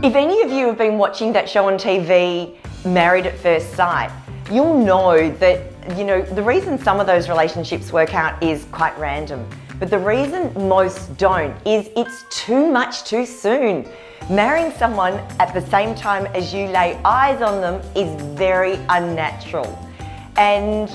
If any of you have been watching that show on TV, Married at First Sight, you'll know that, the reason some of those relationships work out is quite random. But the reason most don't is it's too much too soon. Marrying someone at the same time as you lay eyes on them is very unnatural. And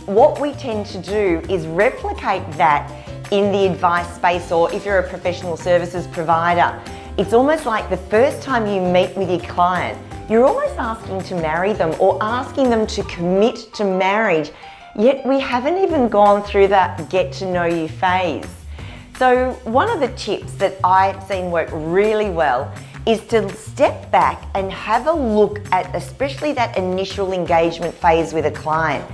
what we tend to do is replicate that in the advice space, or if you're a professional services provider. It's almost like the first time you meet with your client, you're almost asking to marry them or asking them to commit to marriage, yet we haven't even gone through that get to know you phase. So one of the tips that I've seen work really well is to step back and have a look at especially that initial engagement phase with a client,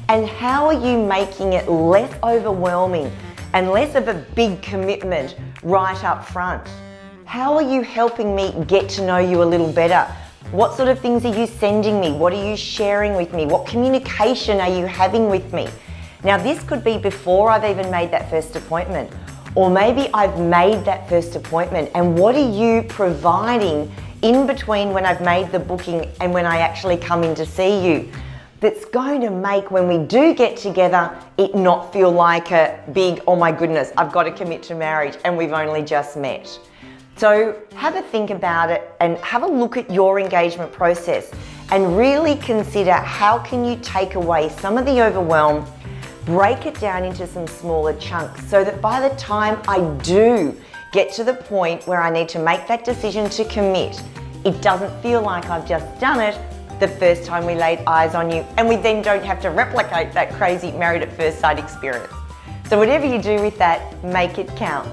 and how are you making it less overwhelming and less of a big commitment right up front. How are you helping me get to know you a little better? What sort of things are you sending me? What are you sharing with me? What communication are you having with me? Now, this could be before I've even made that first appointment, or maybe I've made that first appointment, and what are you providing in between when I've made the booking and when I actually come in to see you, that's going to make, when we do get together, it not feel like a big, oh my goodness, I've got to commit to marriage and we've only just met. So have a think about it and have a look at your engagement process and really consider how can you take away some of the overwhelm, break it down into some smaller chunks so that by the time I do get to the point where I need to make that decision to commit, it doesn't feel like I've just done it the first time we laid eyes on you, and we then don't have to replicate that crazy Married at First Sight experience. So whatever you do with that, make it count.